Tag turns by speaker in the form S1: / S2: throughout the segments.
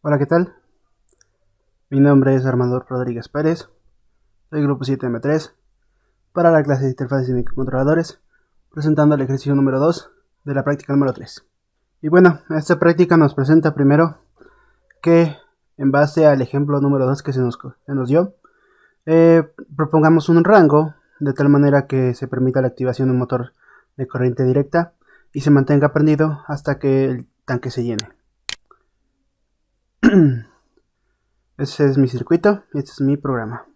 S1: Hola, ¿qué tal? Mi nombre es Armando Rodríguez Pérez, del grupo 7M3, para la clase de interfaces y microcontroladores, presentando el ejercicio número 2 de la práctica número 3. Y bueno, esta práctica nos presenta primero que, en base al ejemplo número 2 que se nos dio, propongamos un rango de tal manera que se permita la activación de un motor de corriente directa y se mantenga prendido hasta que el tanque se llene. Ese es mi circuito y este es mi programa.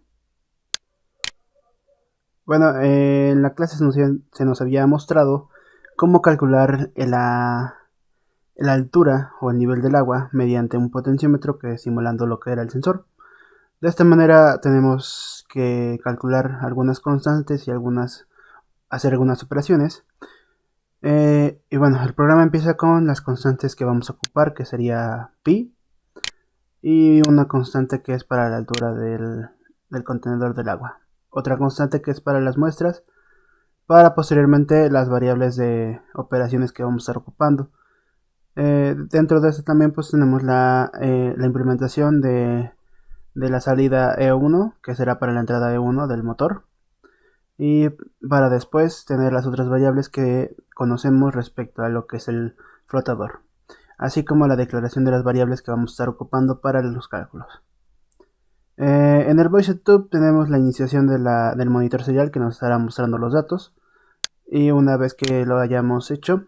S1: Bueno, en la clase se nos había mostrado cómo calcular la altura o el nivel del agua mediante un potenciómetro que simulando lo que era el sensor. De esta manera tenemos que calcular algunas constantes y hacer algunas operaciones. Y bueno, el programa empieza con las constantes que vamos a ocupar, que sería pi, y una constante que es para la altura del contenedor del agua. Otra constante que es para las muestras, para posteriormente las variables de operaciones que vamos a estar ocupando. Dentro de esto también pues tenemos la implementación de la salida E1, que será para la entrada E1 del motor, y para después tener las otras variables que conocemos respecto a lo que es el flotador, así como la declaración de las variables que vamos a estar ocupando para los cálculos. En el VoiceTube tenemos la iniciación del monitor serial que nos estará mostrando los datos, y una vez que lo hayamos hecho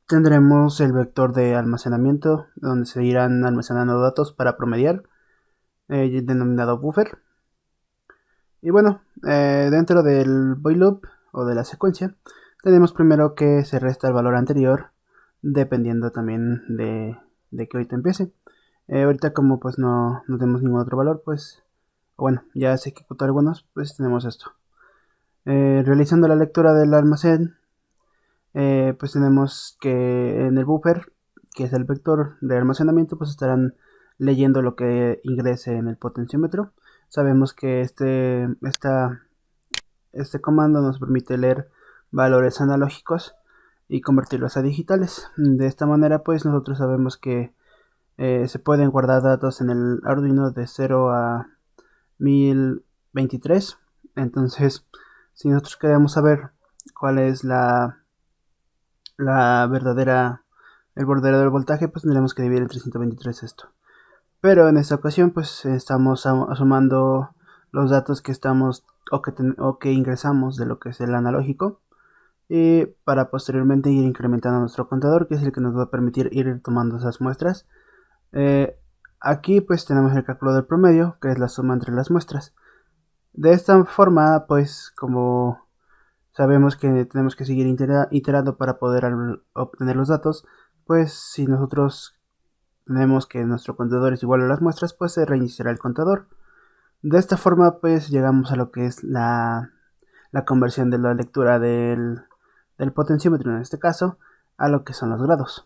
S1: tendremos el vector de almacenamiento donde se irán almacenando datos para promediar, denominado buffer. Y bueno, dentro del void loop o de la secuencia tenemos primero que se resta el valor anterior dependiendo también de que ahorita empiece. Ahorita como pues no tenemos ningún otro valor, pues bueno, ya se ejecutó algunos, pues tenemos esto. Realizando la lectura del almacén, pues tenemos que en el buffer, que es el vector de almacenamiento, pues estarán leyendo lo que ingrese en el potenciómetro. Sabemos que este comando nos permite leer valores analógicos y convertirlos a digitales. De esta manera pues nosotros sabemos que se pueden guardar datos en el Arduino de 0 a 1023. Entonces, si nosotros queremos saber cuál es el verdadero voltaje, pues tendremos que dividir entre 123 esto. Pero en esta ocasión pues estamos sumando los datos que estamos o que ingresamos de lo que es el analógico, y para posteriormente ir incrementando nuestro contador, que es el que nos va a permitir ir tomando esas muestras. Aquí pues tenemos el cálculo del promedio, que es la suma entre las muestras. De esta forma pues como sabemos que tenemos que seguir iterando para poder obtener los datos, pues si nosotros tenemos que nuestro contador es igual a las muestras, pues se reiniciará el contador. De esta forma pues llegamos a lo que es la conversión de la lectura del potenciómetro en este caso a lo que son los grados.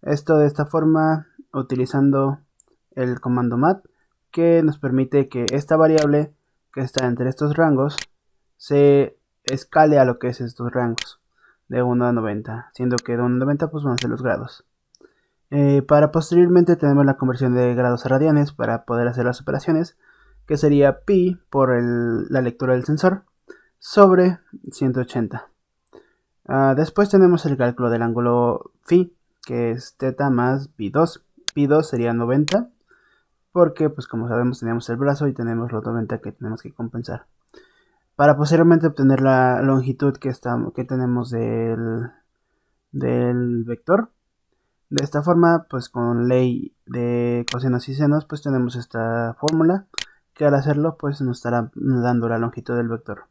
S1: Esto de esta forma utilizando el comando mat, que nos permite que esta variable que está entre estos rangos se escale a lo que es estos rangos de 1 a 90, siendo que de 1 a 90 pues van a ser los grados. Para posteriormente tenemos la conversión de grados a radianes para poder hacer las operaciones, que sería pi por la lectura del sensor sobre 180. Después tenemos el cálculo del ángulo phi, que es θ más pi2. Pi2 sería 90, porque pues como sabemos tenemos el brazo y tenemos los 90 que tenemos que compensar. Para posteriormente obtener la longitud que tenemos del vector. De esta forma, pues con ley de cosenos y senos, pues tenemos esta fórmula que al hacerlo, pues nos estará dando la longitud del vector.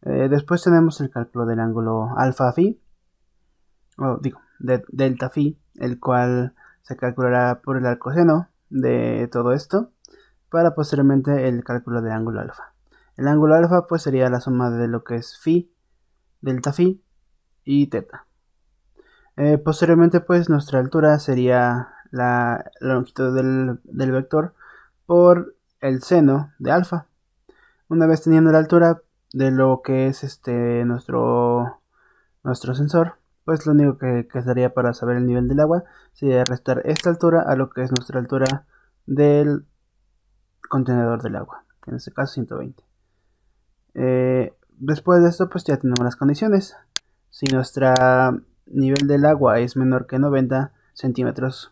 S1: Después tenemos el cálculo del ángulo alfa phi, de delta phi, el cual se calculará por el arcoseno de todo esto, para posteriormente el cálculo del ángulo alfa. El ángulo alfa pues sería la suma de lo que es phi, delta phi y teta. Posteriormente pues nuestra altura sería la longitud del vector por el seno de alfa. Una vez teniendo la altura de lo que es nuestro sensor, pues lo único que quedaría para saber el nivel del agua sería restar esta altura a lo que es nuestra altura del contenedor del agua, que en este caso 120. Después de esto, pues ya tenemos las condiciones. Si nuestro nivel del agua es menor que 90 centímetros,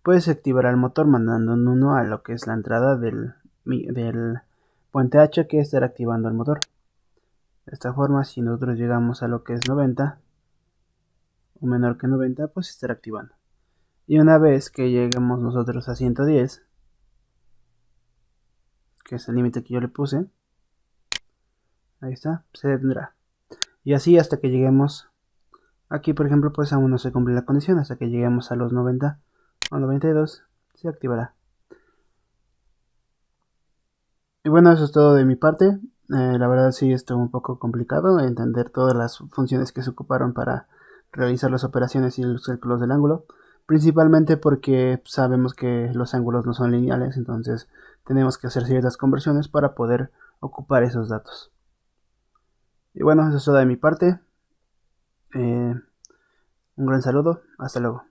S1: pues se activará el motor mandando un 1 a lo que es la entrada del puente H, que estará activando el motor. De esta forma, si nosotros llegamos a lo que es 90 o menor que 90, pues se estará activando. Y una vez que lleguemos nosotros a 110, que es el límite que yo le puse, ahí está, se detendrá. Y así hasta que lleguemos aquí, por ejemplo, pues aún no se cumple la condición. Hasta que lleguemos a los 90 o 92, se activará. Y bueno, eso es todo de mi parte. La verdad sí estuvo un poco complicado entender todas las funciones que se ocuparon para realizar las operaciones y los cálculos del ángulo. Principalmente porque sabemos que los ángulos no son lineales, entonces tenemos que hacer ciertas conversiones para poder ocupar esos datos. Y bueno, eso es todo de mi parte. Un gran saludo, hasta luego.